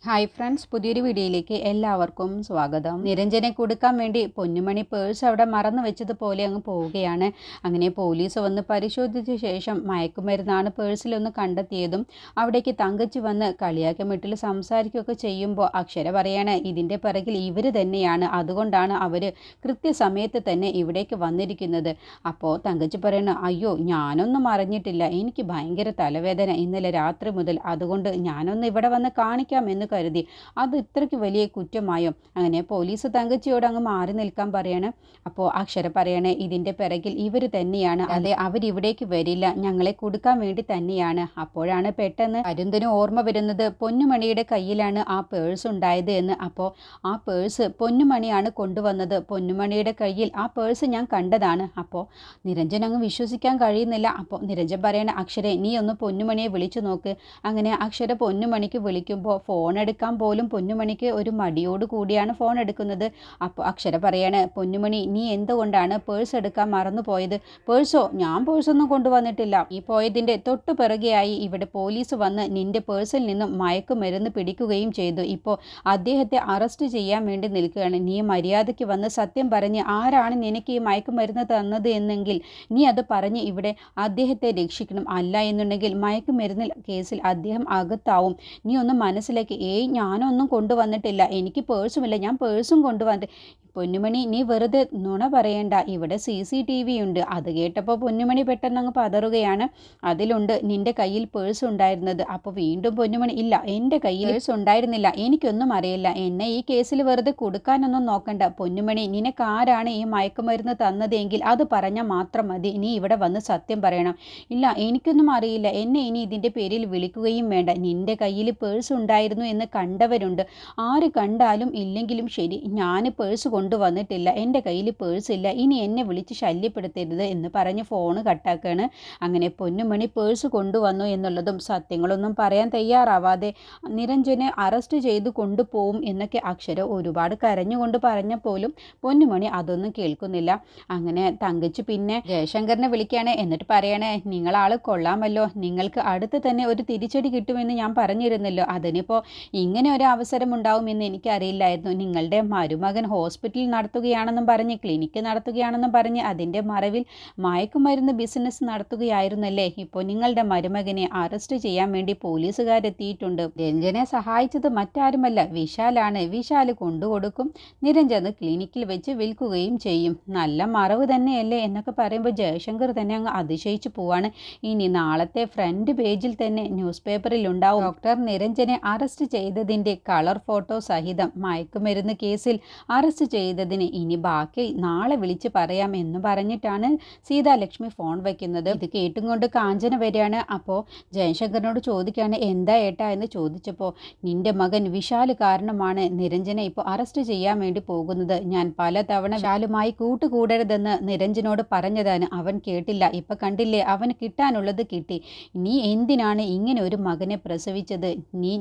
Hi friends, പുതിയൊരു വീഡിയോയിലേക്ക് എല്ലാവർക്കും സ്വാഗതം. നിരഞ്ജനെ കൊടുക്കാൻ വേണ്ടി പൊന്നുമണി പേഴ്സ് അവിടെ മറന്നു വെച്ചതുപോലെ അങ്ങ് പോവുകയാണ്. അങ്ങനെ പോലീസ് വന്ന് പരിശോധിച്ച ശേഷം മയക്കുമരുന്നാണ് പേഴ്സിലൊന്ന് കണ്ടെത്തിയതും അവിടേക്ക് തങ്കച്ചി വന്ന് കളിയാക്കമിട്ടിൽ സംസാരിക്കുകയൊക്കെ ചെയ്യുമ്പോൾ അക്ഷര പറയാണ് ഇതിൻ്റെ പിറകിൽ ഇവർ തന്നെയാണ്, അതുകൊണ്ടാണ് അവർ കൃത്യസമയത്ത് തന്നെ ഇവിടേക്ക് വന്നിരിക്കുന്നത്. അപ്പോൾ തങ്കച്ചി പറയണ അയ്യോ ഞാനൊന്നും അറിഞ്ഞിട്ടില്ല, എനിക്ക് ഭയങ്കര തലവേദന ഇന്നലെ രാത്രി മുതൽ, അതുകൊണ്ട് ഞാനൊന്ന് ഇവിടെ വന്ന് കാണിക്കാം എന്ന് കരുതി. അത് ഇത്രയ്ക്ക് വലിയ കുറ്റമായോ? അങ്ങനെ പോലീസ് തങ്കച്ചിയോട് അങ്ങ് മാറി നിൽക്കാൻ പറയാണ്. അപ്പോൾ അക്ഷര പറയണേ ഇതിൻ്റെ പിറകിൽ ഇവർ തന്നെയാണ്, അതെ അവരിവിടേക്ക് വരില്ല, ഞങ്ങളെ കൊടുക്കാൻ വേണ്ടി തന്നെയാണ്. അപ്പോഴാണ് പെട്ടെന്ന് അരുന്തിന് ഓർമ്മ വരുന്നത് പൊന്നുമണിയുടെ കയ്യിലാണ് ആ പേഴ്സ് ഉണ്ടായത് എന്ന്. അപ്പോൾ ആ പേഴ്സ് പൊന്നുമണിയാണ് കൊണ്ടുവന്നത്, പൊന്നുമണിയുടെ കയ്യിൽ ആ പേഴ്സ് ഞാൻ കണ്ടതാണ്. അപ്പോൾ നിരഞ്ജൻ അങ്ങ് വിശ്വസിക്കാൻ കഴിയുന്നില്ല. അപ്പോൾ നിരഞ്ജൻ പറയണ അക്ഷരെ നീ ഒന്ന് പൊന്നുമണിയെ വിളിച്ചു നോക്ക്. അങ്ങനെ അക്ഷര പൊന്നുമണിക്ക് വിളിക്കുമ്പോൾ ഫോൺ എടുക്കാൻ പോലും പൊന്നുമണിക്ക് ഒരു മടിയോട് കൂടിയാണ് ഫോൺ എടുക്കുന്നത്. അപ്പോൾ അക്ഷര പറയാണ് പൊന്നുമണി നീ എന്തുകൊണ്ടാണ് പേഴ്സ് എടുക്കാൻ മറന്നു പോയത്? പേഴ്സോ? ഞാൻ പേഴ്സൊന്നും കൊണ്ടുവന്നിട്ടില്ല. ഈ പോയതിൻ്റെ തൊട്ടു പിറകെയായി ഇവിടെ പോലീസ് വന്ന് നിന്റെ പേഴ്സിൽ നിന്നും മയക്കുമരുന്ന് പിടിക്കുകയും ചെയ്തു. ഇപ്പോൾ അദ്ദേഹത്തെ അറസ്റ്റ് ചെയ്യാൻ വേണ്ടി നിൽക്കുകയാണ്. നീ മര്യാദയ്ക്ക് വന്ന് സത്യം പറഞ്ഞ് ആരാണ് നിനക്ക് ഈ മയക്കുമരുന്ന് തന്നത് എന്നെങ്കിൽ നീ അത് പറഞ്ഞ് ഇവിടെ അദ്ദേഹത്തെ രക്ഷിക്കണം. അല്ല എന്നുണ്ടെങ്കിൽ മയക്കുമരുന്ന് കേസിൽ അദ്ദേഹം അകത്താവും. നീ ഒന്ന് മനസ്സിലാക്കി. ഞാനൊന്നും കൊണ്ടുവന്നിട്ടില്ല, എനിക്ക് പേഴ്സുമില്ല, ഞാൻ പേഴ്സും കൊണ്ടുവന്നിട്ട്. പൊന്നുമണി നീ വെറുതെ നുണ പറയണ്ട, ഇവിടെ CCTV ഉണ്ട്. അത് കേട്ടപ്പോൾ പൊന്നുമണി പെട്ടെന്ന് അങ്ങ് പതറുകയാണ്. അതിലുണ്ട് നിന്റെ കയ്യിൽ പേഴ്സ് ഉണ്ടായിരുന്നത്. അപ്പോൾ വീണ്ടും പൊന്നുമണി ഇല്ല, എൻ്റെ കയ്യിൽ പേഴ്സ് ഉണ്ടായിരുന്നില്ല, എനിക്കൊന്നും അറിയില്ല, എന്നെ ഈ കേസിൽ വെറുതെ കൊടുക്കാനൊന്നും നോക്കണ്ട. പൊന്നുമണി നിനക്ക് ആരാണ് ഈ മയക്കുമരുന്ന് തന്നതെങ്കിൽ അത് പറഞ്ഞാൽ മാത്രം മതി, നീ ഇവിടെ വന്ന് സത്യം പറയണം. ഇല്ല എനിക്കൊന്നും അറിയില്ല, എന്നെ ഇനി ഇതിൻ്റെ പേരിൽ വിളിക്കുകയും വേണ്ട. നിന്റെ കയ്യിൽ പേഴ്സ് ഉണ്ടായിരുന്നു എന്ന് കണ്ടവരുണ്ട്, ആര് കണ്ടാലും ഇല്ലെങ്കിലും ശരി, ഞാൻ പേഴ്സ് കൊണ്ടുവന്നിട്ടില്ല, എൻ്റെ കയ്യിൽ പേഴ്സ് ഇല്ല, ഇനി എന്നെ വിളിച്ച് ശല്യപ്പെടുത്തരുത് എന്ന് പറഞ്ഞ് ഫോണ് കട്ടാക്കാണ്. അങ്ങനെ പൊന്നുമണി പേഴ്സ് കൊണ്ടുവന്നു എന്നുള്ളതും സത്യങ്ങളൊന്നും പറയാൻ തയ്യാറാവാതെ നിരഞ്ജനെ അറസ്റ്റ് ചെയ്ത് കൊണ്ടുപോകും എന്നൊക്കെ അക്ഷര ഒരുപാട് കരഞ്ഞുകൊണ്ട് പറഞ്ഞപ്പോലും പൊന്നുമണി അതൊന്നും കേൾക്കുന്നില്ല. അങ്ങനെ തങ്കച്ചി പിന്നെ ജയശങ്കറിനെ വിളിക്കുകയാണ്. എന്നിട്ട് പറയണേ നിങ്ങളാൾ കൊള്ളാമല്ലോ, നിങ്ങൾക്ക് അടുത്ത് തന്നെ ഒരു തിരിച്ചടി കിട്ടുമെന്ന് ഞാൻ പറഞ്ഞിരുന്നല്ലോ, അതിനിപ്പോൾ ഇങ്ങനെ ഒരു അവസരം ഉണ്ടാവുമെന്ന് എനിക്കറിയില്ലായിരുന്നു. നിങ്ങളുടെ മരുമകൻ ഹോസ്പിറ്റലിൽ നടത്തുകയാണെന്നും പറഞ്ഞ് ക്ലിനിക്ക് നടത്തുകയാണെന്നും പറഞ്ഞ് അതിൻ്റെ മറവിൽ മയക്കുമരുന്ന് ബിസിനസ് നടത്തുകയായിരുന്നല്ലേ. ഇപ്പോൾ നിങ്ങളുടെ മരുമകനെ അറസ്റ്റ് ചെയ്യാൻ വേണ്ടി പോലീസുകാരെത്തിയിട്ടുണ്ട്. രഞ്ജനെ സഹായിച്ചത് മറ്റാരുമല്ല വിശാലാണ്. വിശാൽ കൊണ്ടുകൊടുക്കും, നിരഞ്ജന് ക്ലിനിക്കിൽ വെച്ച് വിൽക്കുകയും ചെയ്യും. നല്ല മറവ് തന്നെയല്ലേ എന്നൊക്കെ പറയുമ്പോൾ ജയശങ്കർ തന്നെ അങ്ങ് അതിശയിച്ചു പോവാണ്. ഇനി നാളത്തെ ഫ്രണ്ട് പേജിൽ തന്നെ ന്യൂസ് പേപ്പറിൽ ഉണ്ടാവും ഡോക്ടർ നിരഞ്ജനെ അറസ്റ്റ് ചെയ്തതിൻ്റെ കളർ ഫോട്ടോ സഹിതം. മയക്കുമരുന്ന് കേസിൽ അറസ്റ്റ് ചെയ്തതിന് ഇനി ബാക്കി നാളെ വിളിച്ച് പറയാം എന്ന് പറഞ്ഞിട്ടാണ് സീതാലക്ഷ്മി ഫോൺ വയ്ക്കുന്നത്. ഇത് കേട്ടും കൊണ്ട് കാഞ്ചന വരികയാണ്. അപ്പോൾ ജയശങ്കറിനോട് ചോദിക്കുകയാണ് എന്താ ഏട്ടാ എന്ന് ചോദിച്ചപ്പോൾ നിന്റെ മകൻ വിശാൽ കാരണമാണ് നിരഞ്ജനെ ഇപ്പോൾ അറസ്റ്റ് ചെയ്യാൻ വേണ്ടി പോകുന്നത്. ഞാൻ പലതവണ വിശാലുമായി കൂട്ടുകൂടരുതെന്ന് നിരഞ്ജനോട് പറഞ്ഞതാണ്, അവൻ കേട്ടില്ല. ഇപ്പം കണ്ടില്ലേ അവന് കിട്ടാനുള്ളത് കിട്ടി. നീ എന്തിനാണ് ഇങ്ങനെ ഒരു മകനെ പ്രസവിച്ചത്?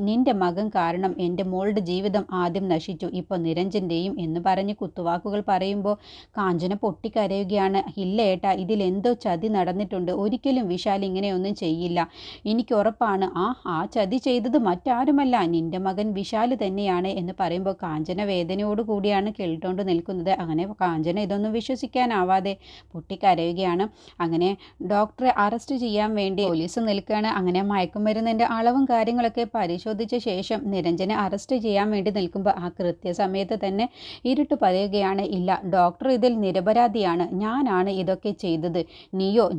നിന്റെ മകൻ കാരണം എൻ്റെ മോളുടെ ജീവിതം ആദ്യം നശിച്ചു, ഇപ്പോൾ നിരഞ്ജൻ്റെയും എന്ന് പറഞ്ഞ് കുത്തുവാക്കുകൾ പറയുമ്പോൾ കാഞ്ചന പൊട്ടിക്കരയുകയാണ്. ഇല്ല ഏട്ടാ, ഇതിലെന്തോ ചതി നടന്നിട്ടുണ്ട്, ഒരിക്കലും വിശാൽ ഇങ്ങനെയൊന്നും ചെയ്യില്ല, എനിക്ക് ഉറപ്പാണ്. ആ ചതി ചെയ്തത് മറ്റാരുമല്ല, നിന്റെ മകൻ വിശാൽ തന്നെയാണ് എന്ന് പറയുമ്പോൾ കാഞ്ചന വേദനയോട് കൂടിയാണ് കേട്ടുകൊണ്ട് നിൽക്കുന്നത്. അങ്ങനെ കാഞ്ചന ഇതൊന്നും വിശ്വസിക്കാനാവാതെ പൊട്ടിക്കരയുകയാണ്. അങ്ങനെ ഡോക്ടറെ അറസ്റ്റ് ചെയ്യാൻ വേണ്ടി പോലീസ് നിൽക്കുകയാണ്. അങ്ങനെ മയക്കുമരുന്നിൻ്റെ അളവും കാര്യങ്ങളൊക്കെ പരിശോധിച്ച ശേഷം നിരഞ്ജനെ അറസ്റ്റ് ചെയ്യാൻ വേണ്ടി നിൽക്കുമ്പോൾ ആ കൃത്യസമയത്ത് തന്നെ ഇരുട്ട് പറയുകയാണ് ഇല്ല ഡോക്ടർ ഇതിൽ നിരപരാധിയാണ്, ഞാനാണ് ഇതൊക്കെ ചെയ്തത്.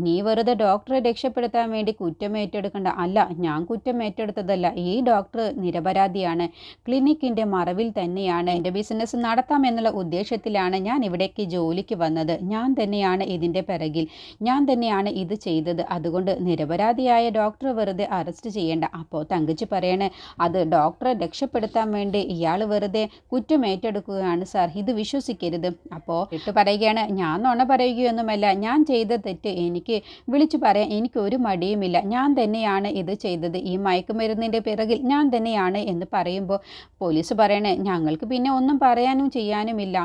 നീ വെറുതെ ഡോക്ടറെ രക്ഷപ്പെടുത്താൻ വേണ്ടി കുറ്റം ഏറ്റെടുക്കണ്ട. അല്ല ഞാൻ കുറ്റം ഏറ്റെടുത്തതല്ല, ഈ ഡോക്ടർ നിരപരാധിയാണ്, ക്ലിനിക്കിൻ്റെ മറവിൽ തന്നെയാണ് എൻ്റെ ബിസിനസ് നടത്താമെന്നുള്ള ഉദ്ദേശത്തിലാണ് ഞാൻ ഇവിടേക്ക് ജോലിക്ക് വന്നത്, ഞാൻ തന്നെയാണ് ഇതിൻ്റെ പിറകിൽ, ഞാൻ തന്നെയാണ് ഇത് ചെയ്തത്, അതുകൊണ്ട് നിരപരാധിയായ ഡോക്ടർ വെറുതെ അറസ്റ്റ് ചെയ്യേണ്ട. അപ്പോൾ തങ്കച്ചി പറയണേ അത് ഡോക്ടറെ രക്ഷപ്പെടുത്താൻ വേണ്ടി ഇയാൾ വെറുതെ കുറ്റം ഏറ്റെടുക്കുകയാണ് സാർ, ഇത് വിശ്വസിക്കരുത്. അപ്പോൾ ഇട്ട് പറയുകയാണ്, ഞാൻ നുണ പറയുകയൊന്നുമല്ല, ഞാൻ ചെയ്ത തെറ്റ് എനിക്ക് വിളിച്ചു പറയാൻ എനിക്കൊരു മടിയുമില്ല, ഞാൻ തന്നെയാണ് ഇത് ചെയ്തത്, ഈ മയക്കുമരുന്നിൻ്റെ പിറകിൽ ഞാൻ തന്നെയാണ് എന്ന് പറയുമ്പോൾ പോലീസ് പറയണേ, ഞങ്ങൾക്ക് പിന്നെ ഒന്നും പറയാനും ചെയ്യാനുമില്ല,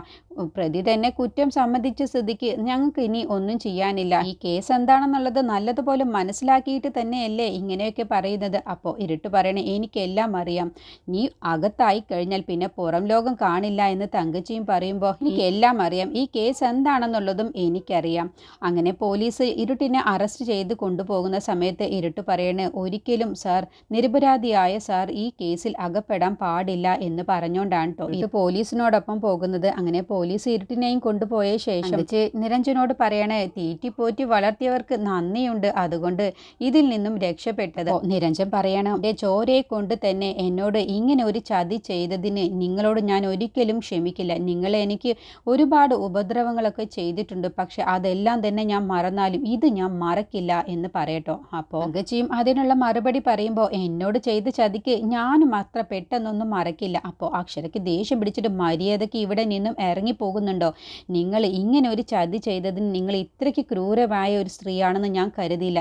പ്രതി തന്നെ കുറ്റം സമ്മതിച്ച സ്ഥിതിക്ക് ഞങ്ങൾക്ക് ഇനി ഒന്നും ചെയ്യാനില്ല, ഈ കേസ് എന്താണെന്നുള്ളത് നല്ലതുപോലെ മനസ്സിലാക്കിയിട്ട് തന്നെയല്ലേ ഇങ്ങനെയൊക്കെ പറയുന്നത്. അപ്പോൾ ഇരുട്ട് പറയണേ, എനിക്കെല്ലാം അറിയാം, നീ അകത്തായി കഴിഞ്ഞാൽ പിന്നെ പുറം ലോകം കാണില്ല എന്ന് തങ്കച്ചിയും പറയുമ്പോൾ എനിക്കെല്ലാം അറിയാം, ഈ കേസ് എന്താണെന്നുള്ളതും എനിക്കറിയാം. അങ്ങനെ പോലീസ് ഇരുട്ടിനെ അറസ്റ്റ് ചെയ്ത് കൊണ്ടുപോകുന്ന സമയത്ത് ഇരുട്ട് പറയണേ, ഒരിക്കലും സാർ, നിരപരാധിയായ സാർ ഈ കേസിൽ അകപ്പെടാൻ പാടില്ല എന്ന് പറഞ്ഞുകൊണ്ടാണ് കേട്ടോ ഇത് പോലീസിനോടൊപ്പം പോകുന്നത്. അങ്ങനെ പോലീസ് ഇരുട്ടിനെയും കൊണ്ടുപോയ ശേഷം നിരഞ്ജനോട് പറയണേ, തീറ്റിപ്പോറ്റി വളർത്തിയവർക്ക് നന്ദിയുണ്ട്, അതുകൊണ്ട് ഇതിൽ നിന്നും രക്ഷപ്പെട്ടത്. നിരഞ്ജൻ പറയണം, എൻ്റെ ചോരയെ കൊണ്ട് തന്നെ എന്നോട് ഇങ്ങനെ ഒരു ചതി ചെയ്തതിന് നിങ്ങളോട് ഞാൻ ഒരിക്കലും ക്ഷമിക്കില്ല, നിങ്ങൾ എനിക്ക് ഒരുപാട് ഉപദ്രവങ്ങളൊക്കെ ചെയ്തിട്ടുണ്ട്, പക്ഷെ അതെല്ലാം തന്നെ ഞാൻ മറന്നാലും ഇത് ഞാൻ മറക്കില്ല എന്ന് പറയട്ടോ. അപ്പോൾ തങ്കച്ചിയും അതിനുള്ള മറുപടി പറയുമ്പോൾ, എന്നോട് ചെയ്ത ചതിക്ക് ഞാനും അത്ര പെട്ടെന്നൊന്നും മറക്കില്ല. അപ്പോൾ അക്ഷരയ്ക്ക് ദേഷ്യം പിടിച്ചിട്ട്, മര്യാദയ്ക്ക് ഇവിടെ നിന്നും ഇറങ്ങിപ്പോകുന്നുണ്ടോ, നിങ്ങൾ ഇങ്ങനെ ഒരു ചതി ചെയ്തതിന് നിങ്ങൾ ഇത്രയ്ക്ക് ക്രൂരമായ ഒരു സ്ത്രീയാണെന്ന് ഞാൻ കരുതിയില്ല,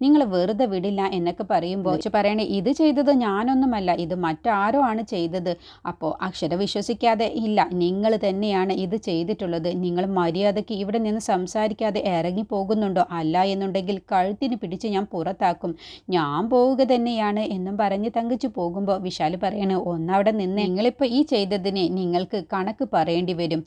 നിങ്ങൾ വെറുതെ വിടില്ല എന്നൊക്കെ പറയുമ്പോൾ പറയണേ, ഇത് ചെയ്തത് ഞാനൊന്നുമല്ല, ഇത് മറ്റാരോ ആണ് ചെയ്തത്. അപ്പോൾ അക്ഷര വിശ്വസിക്കാതെ, ഇല്ല, നിങ്ങൾ തന്നെയാണ് ഇത് ചെയ്തിട്ടുള്ളത്, നിങ്ങൾ മര്യാദയ്ക്ക് ഇവിടെ നിന്ന് സംസാരിക്കാതെ ഇറങ്ങി പോകുന്നുണ്ടോ, അല്ല എന്നുണ്ടെങ്കിൽ കഴുത്തിന് പിടിച്ച് ഞാൻ പുറത്താക്കും, ഞാൻ പോവുക തന്നെയാണ് എന്നും പറഞ്ഞ് തങ്കച്ചു പോകുമ്പോൾ വിശാൽ പറയണേ, ഒന്നവിടെ നിന്ന്, നിങ്ങളിപ്പോൾ ഈ ചെയ്തതിന് നിങ്ങൾക്ക് കണക്ക് പറയേണ്ടി വരും,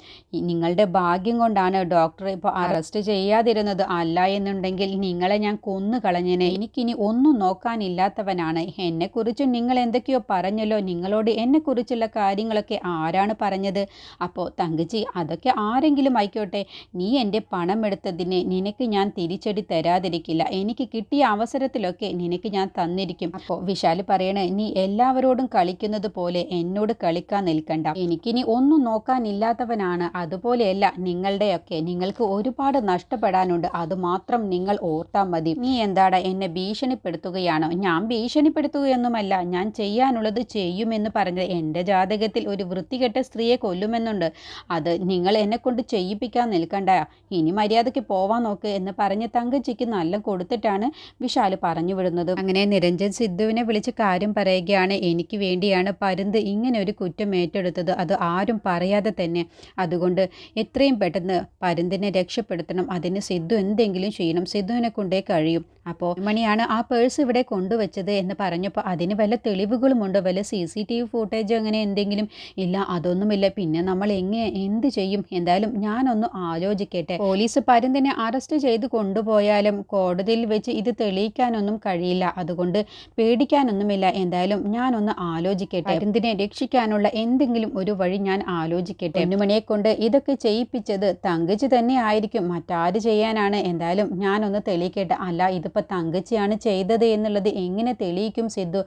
നിങ്ങളുടെ ഭാഗ്യം കൊണ്ടാണ് ഡോക്ടർ ഇപ്പോൾ അറസ്റ്റ് ചെയ്യാതിരുന്നത്, അല്ല എന്നുണ്ടെങ്കിൽ നിങ്ങളെ ഞാൻ കൊന്നു കളഞ്ഞേനെ, എനിക്കിനി ഒന്നും നോക്കാനില്ലാത്തവനാണ്, എന്നെക്കുറിച്ചും നിങ്ങൾ എന്തൊക്കെയോ പറഞ്ഞല്ലോ, നിങ്ങളോട് എന്നെക്കുറിച്ചുള്ള കാര്യങ്ങളൊക്കെ ആരാണ് പറഞ്ഞത്. അപ്പോൾ തങ്കച്ചി, അതൊക്കെ ആരെങ്കിലും ആയിക്കോട്ടെ, നീ എൻ്റെ പണം എടുത്തതിന് നിനക്ക് ഞാൻ തിരിച്ചടി തരാതിരിക്കില്ല, എനിക്ക് കിട്ടിയ അവസരത്തിലൊക്കെ നിനക്ക് ഞാൻ തന്നിരിക്കും. അപ്പോൾ വിശാൽ പറയണേ, നീ എല്ലാവരോടും കളിക്കുന്നത് പോലെ എന്നോട് കളിക്കാൻ നിൽക്കണ്ട, എനിക്കിനി ഒന്നും നോക്കാനില്ലാത്തവനാണ്, അതുപോലെയല്ല നിങ്ങളുടെയൊക്കെ, നിങ്ങൾക്ക് ഒരുപാട് നഷ്ടപ്പെടാനുണ്ട്, അതുമാത്രം നിങ്ങൾ ഓർത്താൽ മതി. നീ എന്താടാ എന്നെ ഭീഷണിപ്പെടുത്തുകയാണോ? ഞാൻ ഭീഷണിപ്പെടുത്തുകയൊന്നുമല്ല, ഞാൻ ചെയ്യാനുള്ളത് ചെയ്യുമെന്ന് പറഞ്ഞത്, എൻ്റെ ജാതകത്തിൽ ഒരു വൃത്തികെട്ട സ്ത്രീയെ കൊല്ലുമെന്നുണ്ട്, അത് നിങ്ങൾ എന്നെ കൊണ്ട് ചെയ്യിപ്പിക്കാൻ നിൽക്കണ്ട, ഇനി മര്യാദയ്ക്ക് പോവാൻ നോക്ക് എന്ന് പറഞ്ഞ് തങ്കച്ചിക്ക് നല്ല കൊടുത്തിട്ടാണ് വിശാൽ പറഞ്ഞു വിടുന്നത്. അങ്ങനെ നിരഞ്ജൻ സിദ്ധുവിനെ വിളിച്ച് കാര്യം പറയുകയാണ്, എനിക്ക് വേണ്ടിയാണ് പരുന്ത് ഇങ്ങനെ ഒരു കുറ്റം ഏറ്റെടുത്തത്, അത് ആരും പറയാതെ തന്നെ, അതുകൊണ്ട് എത്രയും പെട്ടെന്ന് പരുന്തിനെ രക്ഷപ്പെടുത്തണം, അതിന് സിദ്ധു എന്തെങ്കിലും ചെയ്യണം, സിദ്ധുവിനെ കൊണ്ടേ കഴിയും. അപ്പോൾ മണിയാണ് ആ പേഴ്സ് ഇവിടെ കൊണ്ടുവച്ചത് എന്ന് പറഞ്ഞപ്പോൾ, അതിന് വല്ല തെളിവുകളുമുണ്ടോ, വല്ല CCTV ഫുട്ടേജ് അങ്ങനെ എന്തെങ്കിലും? ഇല്ല, അതൊന്നുമില്ല, പിന്നെ നമ്മൾ എന്ത് ചെയ്യും? എന്തായാലും ഞാനൊന്ന് ആലോചിക്കട്ടെ, പോലീസ് പരുന്തിനെ അറസ്റ്റ് ചെയ്ത് കൊണ്ടുപോയാലും കോടതിയിൽ വെച്ച് ഇത് തെളിയിക്കാനൊന്നും കഴിയില്ല, അതുകൊണ്ട് പേടിക്കാനൊന്നുമില്ല, എന്തായാലും ഞാനൊന്ന് ആലോചിക്കട്ടെ, പരുന്തിനെ രക്ഷിക്കാനുള്ള എന്തെങ്കിലും ഒരു വഴി ഞാൻ ആലോചിക്കട്ടെ. പൊന്നുമണിയെ കൊണ്ട് ഇതൊക്കെ ചെയ്യിപ്പിച്ചത് തങ്കച്ചി തന്നെ ആയിരിക്കും, മറ്റാര് ചെയ്യാനാണ്, എന്തായാലും ഞാനൊന്ന് തെളിയിക്കട്ടെ, അല്ല ഇതിപ്പോൾ തങ്കച്ചിയാണ് ചെയ്തത് എന്നുള്ളത് എങ്ങനെ തെളിയിക്കും സിദ്ധു?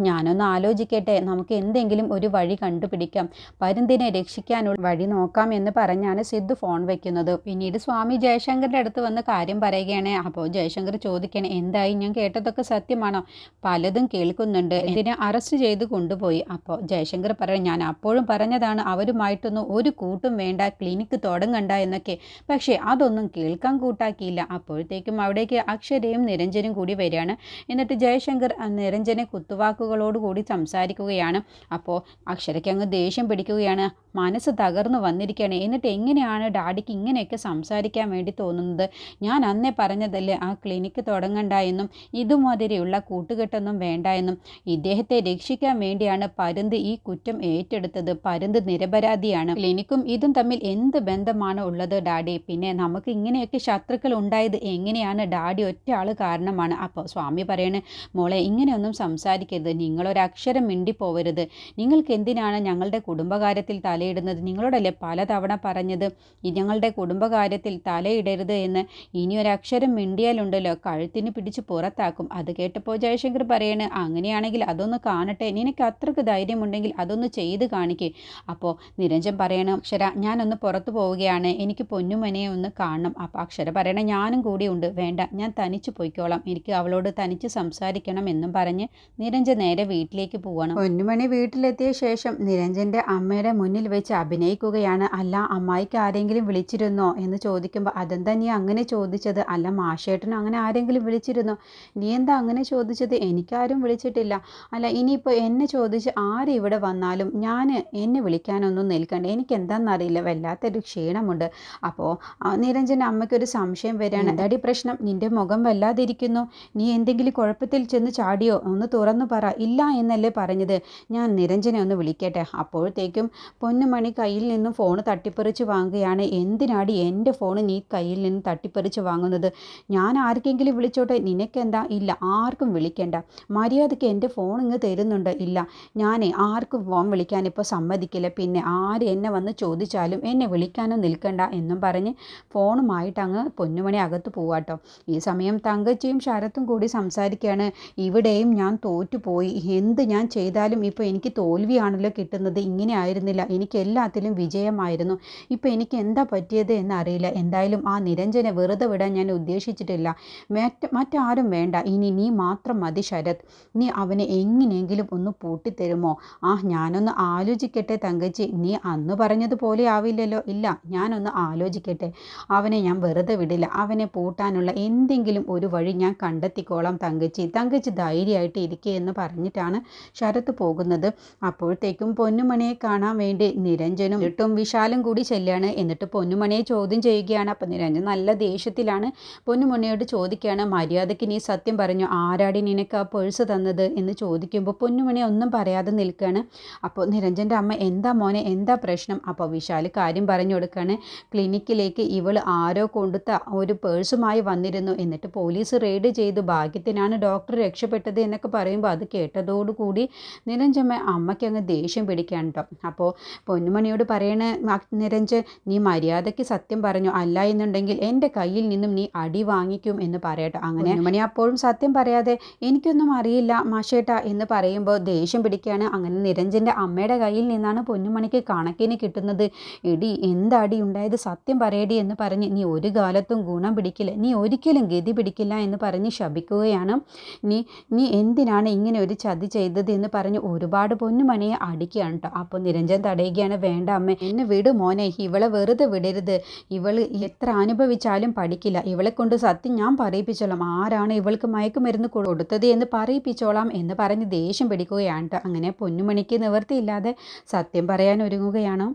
ഞാനൊന്ന് ആലോചിക്കട്ടെ, നമുക്ക് എന്തെങ്കിലും ഒരു വഴി കണ്ടുപിടിക്കാം, പരുന്തിനെ രക്ഷിക്കാനുള്ള വഴി നോക്കാം എന്ന് പറഞ്ഞാണ് സിദ്ധു ഫോൺ വെക്കുന്നത്. പിന്നീട് സ്വാമി ജയശങ്കറിൻ്റെ അടുത്ത് വന്ന് കാര്യം പറയുകയാണ്. അപ്പോൾ ജയശങ്കർ ചോദിക്കണേ, എന്തായി, ഞാൻ കേട്ടതൊക്കെ സത്യമാണോ? പലതും കേൾക്കുന്നുണ്ട്, ഇതിനെ അറസ്റ്റ് ചെയ്ത് കൊണ്ടുപോയി. അപ്പോൾ ജയശങ്കർ പറയും, ഞാൻ അപ്പോഴും പറഞ്ഞതാണ് അവരുമായിട്ടൊന്നും ഒരു കൂട്ടും വേണ്ട, ക്ലിനിക്ക് തുടങ്ങണ്ട എന്നൊക്കെ, പക്ഷേ അതൊന്നും കേൾക്കാൻ കൂട്ടാക്കിയില്ല. അപ്പോഴത്തേക്കും അവിടേക്ക് അക്ഷരയും നിരഞ്ജനും കൂടി വരികയാണ്. എന്നിട്ട് ജയശങ്കർ നിരഞ്ജനെ കുത്തുവാക്കുകളോടുകൂടി സംസാരിക്കുകയാണ്. അപ്പോൾ അക്ഷരയ്ക്ക് അങ്ങ് ദേഷ്യം പിടിക്കുകയാണ്, മനസ്സ് തകർന്നു വന്നിരിക്കുകയാണ്. എന്നിട്ട് എങ്ങനെയാണ് ഡാഡിക്ക് ഇങ്ങനെയൊക്കെ സംസാരിക്കാൻ വേണ്ടി തോന്നുന്നത്? ഞാൻ അന്നേ പറഞ്ഞതല്ലേ ആ ക്ലിനിക്ക് തുടങ്ങണ്ട എന്നും ഇതുമാതിരിയുള്ള കൂട്ടുകെട്ടൊന്നും വേണ്ട എന്നും. ഇദ്ദേഹത്തെ രക്ഷിക്കാൻ വേണ്ടിയാണ് പരുന്ത് ഈ കുറ്റം ഏറ്റെടുത്തത്, പരുന്ത് നിരപരാധിയാണ്, ക്ലിനിക്കും ഇതും തമ്മിൽ എന്ത് ബന്ധമാണ് ഉള്ളത് ഡാഡി? പിന്നെ നമുക്ക് ഇങ്ങനെയൊക്കെ ശത്രുക്കൾ ഉണ്ടായത് എങ്ങനെയാണ്? ഡാഡി ഒറ്റ ആൾ കാരണമാണ്. അപ്പോൾ സ്വാമി പറയണേ, മോളെ ഇങ്ങനെയൊന്നും സംസാരിക്കരുത്, നിങ്ങളൊരക്ഷരം മിണ്ടിപ്പോവരുത്, നിങ്ങൾക്ക് എന്തിനാണ് ഞങ്ങളുടെ കുടുംബകാര്യത്തിൽ തലയിടുന്നത്? നിങ്ങളോടല്ലേ പലതവണ പറഞ്ഞത് ഞങ്ങളുടെ കുടുംബകാര്യത്തിൽ തലയിടരുത് എന്ന്? ഇനിയൊരക്ഷരം മിണ്ടിയാലുണ്ടല്ലോ കഴുത്തിന് പിടിച്ച് പുറത്താക്കും. അത് കേട്ടപ്പോൾ ജയശങ്കർ പറയണേ, അങ്ങനെയാണെങ്കിൽ അതൊന്ന് കാണട്ടെ, നിനക്ക് അത്രക്ക് ധൈര്യമുണ്ടെങ്കിൽ അതൊന്ന് ചെയ്ത് കാണിക്കേ. അപ്പോൾ നിരഞ്ജൻ പറയണം, അക്ഷര ഞാനൊന്ന് പുറത്തു പോവുകയാണ്, എനിക്ക് പൊന്നുമനെ ഒന്ന് കാണണം. അപ്പോൾ അക്ഷര പറയണേ, ഞാനും കൂടി ഉണ്ട്, വേണ്ട ഞാൻ തനിച്ച് പോയിക്കോളാം, എനിക്ക് അവളോട് തനിച്ച് സംസാരിക്കണം എന്നും പറഞ്ഞ് നിരഞ്ജൻ നേരെ വീട്ടിലേക്ക് പോകണം. പൊന്നുമണി വീട്ടിലെത്തിയ ശേഷം നിരഞ്ജൻ്റെ അമ്മയുടെ മുന്നിൽ വെച്ച് അഭിനയിക്കുകയാണ്. അല്ല അമ്മായിക്ക് ആരെങ്കിലും വിളിച്ചിരുന്നോ എന്ന് ചോദിക്കുമ്പോൾ അതെന്താ നീ അങ്ങനെ ചോദിച്ചത്? അല്ല മാഷേട്ടനും അങ്ങനെ ആരെങ്കിലും വിളിച്ചിരുന്നോ? നീ എന്താ അങ്ങനെ ചോദിച്ചത്? എനിക്കാരും വിളിച്ചിട്ടില്ല. അല്ല ഇനിയിപ്പോൾ എന്നെ ചോദിച്ച് ആര് ഇവിടെ വന്നാലും ഞാൻ എന്നെ വിളിക്കാനൊന്നും നിൽക്കണ്ട. എനിക്കെന്താണെന്നറിയില്ല വല്ലാത്തൊരു ക്ഷീണമുണ്ട്. അപ്പോൾ നിരഞ്ജന അമ്മയ്ക്കൊരു സംശയം വരികയാണ്. എന്താടി പ്രശ്നം? നിൻ്റെ മുഖം വല്ലാതിരിക്കുന്നു. നീ എന്തെങ്കിലും കുഴപ്പത്തിൽ ചെന്ന് ചാടിയോ? ഒന്ന് തുറന്നു പറ. ഇല്ല എന്നല്ലേ പറഞ്ഞത്? ഞാൻ നിരഞ്ജനെ ഒന്ന് വിളിക്കട്ടെ. അപ്പോഴത്തേക്കും പൊന്നുമണി കയ്യിൽ നിന്നും ഫോൺ തട്ടിപ്പറിച്ച് വാങ്ങുകയാണ്. എന്തിനാടി എൻ്റെ ഫോൺ നീ കയ്യിൽ നിന്ന് തട്ടിപ്പറിച്ച് വാങ്ങുന്നത്? ഞാൻ ആർക്കെങ്കിലും വിളിച്ചോട്ടെ, നിനക്കെന്താ? ഇല്ല ആർക്കും വിളിക്കണ്ട. മര്യാദയ്ക്ക് എൻ്റെ ഫോൺ ഇങ്ങ് തരുന്നുണ്ട്. ഇല്ല ഞാൻ ആർക്കും ഫോൺ വിളിക്കാൻ ഇപ്പോൾ സമ്മതിക്കില്ല. പിന്നെ ആര് എന്നെ വന്ന് ചോദിച്ചാലും എന്നെ വിളിക്കാനും നിൽക്കണ്ട എന്നും പറഞ്ഞ് ഫോണുമായിട്ട് അങ്ങ് പൊന്നുമണി അകത്ത് പോവാട്ടോ. ഈ സമയം തങ്കച്ചിയും ശരത്തും കൂടി സംസാരിക്കുകയാണ്. ഇവിടെയും ഞാൻ തോറ്റുപോയി. എന്ത് ഞാൻ ചെയ്താലും ഇപ്പോൾ എനിക്ക് തോൽവിയാണല്ലോ കിട്ടുന്നത്. ഇങ്ങനെ ആയിരുന്നില്ല, എനിക്ക് എല്ലാത്തിലും വിജയമായിരുന്നു. ഇപ്പോൾ എനിക്ക് എന്താ പറ്റിയത് എന്നറിയില്ല. എന്തായാലും ആ നിരഞ്ജനെ വെറുതെ വിടാൻ ഞാൻ ഉദ്ദേശിച്ചിട്ടില്ല. മറ്റാരും വേണ്ട, ഇനി നീ മാത്രം മതി ശരത്. നീ അവനെ എങ്ങനെയെങ്കിലും ഒന്ന് പൂട്ടിത്തരുമോ? ഞാനൊന്ന് ആലോചിക്കട്ടെ തങ്കച്ചി. നീ അന്ന് പറഞ്ഞതുപോലെ ആവില്ലല്ലോ. ഇല്ല ഞാനൊന്ന് ആലോചിക്കട്ടെ. അവനെ ഞാൻ വെറുതെ വിടില്ല. അവനെ പൂട്ടാനുള്ള എന്തെങ്കിലും ഒരു വഴി ഞാൻ കണ്ടെത്തിക്കോളാം തങ്കച്ചി. തങ്കച്ചി ധൈര്യമായിട്ട് ഇരിക്കുക എന്ന് പറഞ്ഞിട്ടാണ് ശരത്ത് പോകുന്നത്. അപ്പോഴത്തേക്കും പൊന്നുമണിയെ കാണാൻ വേണ്ടി നിരഞ്ജനും ഇട്ടും വിശാലും കൂടി ചെല്ലുകയാണ്. എന്നിട്ട് പൊന്നുമണിയെ ചോദ്യം ചെയ്യുകയാണ്. അപ്പം നിരഞ്ജൻ നല്ല ദേഷ്യത്തിലാണ് പൊന്നുമണിയോട് ചോദിക്കുകയാണ്, മര്യാദയ്ക്ക് നീ സത്യം പറഞ്ഞു, ആരാടി നിനക്ക് ആ പേഴ്സ് തന്നത് എന്ന് ചോദിക്കുമ്പോൾ പൊന്നുമണി ഒന്നും പറയാതെ നിൽക്കുകയാണ്. അപ്പോൾ നിരഞ്ജൻ്റെ അമ്മ എന്താ മോനെ എന്താ പ്രശ്നം? അപ്പോൾ വിശാൽ കാര്യം പറഞ്ഞു കൊടുക്കുകയാണ്. ക്ലിനിക്കിലേക്ക് ഇവൾ ആരോ കൊടുത്ത ഒരു പേഴ്സുമായി വന്നിരുന്നു. എന്നിട്ട് പോലീസ് റെയ്ഡ് ചെയ്തു. ഭാഗ്യത്തിനാണ് ഡോക്ടർ രക്ഷപ്പെട്ടത് എന്നൊക്കെ പറയുമ്പോൾ അത് കേട്ടതോടുകൂടി നിരഞ്ജമ്മ അമ്മയ്ക്ക് അങ്ങ് ദേഷ്യം പിടിക്കുകയാണ് കേട്ടോ. അപ്പോൾ പൊന്നുമണിയോട് പറയണ നിരഞ്ജൻ നീ മര്യാദയ്ക്ക് സത്യം പറഞ്ഞു, അല്ല എന്നുണ്ടെങ്കിൽ എൻ്റെ കയ്യിൽ നിന്നും നീ അടി വാങ്ങിക്കും എന്ന് പറയട്ടോ. അങ്ങനെ പൊന്നുമണി അപ്പോഴും സത്യം പറയാതെ എനിക്കൊന്നും അറിയില്ല മാഷേട്ട എന്ന് പറയുമ്പോൾ ദേഷ്യം പിടിക്കുകയാണ്. അങ്ങനെ നിരഞ്ജൻ്റെ അമ്മയുടെ കയ്യിൽ നിന്നാണ് പൊന്നുമണിക്ക് കണക്കിന് കിട്ടുന്നത്. എടി എന്താടി ഉണ്ടായത്? സത്യം പറയടി എന്ന് പറഞ്ഞ് നീ ഒരു കാലത്തും ഗുണം പിടിക്കില്ല, നീ ഒരിക്കലും ഗതി പിടിക്കില്ല എന്ന് പറഞ്ഞ് ശപിക്കുകയാണ്. നീ എന്തിനാണ് ഇങ്ങനെ ഒരു ചതി ചെയ്തത് എന്ന് പറഞ്ഞ് ഒരുപാട് പൊന്നുമണിയെ അടിക്കുകയാണ് കേട്ടോ. അപ്പോൾ നിരഞ്ജൻ തടയുകയാണ്. വേണ്ട അമ്മ, എന്നെ വിട് മോനെ, ഇവളെ വെറുതെ വിടരുത്. ഇവൾ എത്ര അനുഭവിച്ചാലും പഠിക്കില്ല. ഇവളെ കൊണ്ട് സത്യം ഞാൻ പറയിപ്പിച്ചോളാം. ആരാണ് ഇവൾക്ക് മയക്കുമരുന്ന് കൊടുത്തത് എന്ന് പറയിപ്പിച്ചോളാം എന്ന് പറഞ്ഞ് ദേഷ്യം പിടിക്കുകയാണ് കേട്ടോ. അങ്ങനെ പൊന്നുമണിക്ക് നിവൃത്തിയില്ലാതെ സത്യം പറയാൻ ഒരുങ്ങുകയാണ്.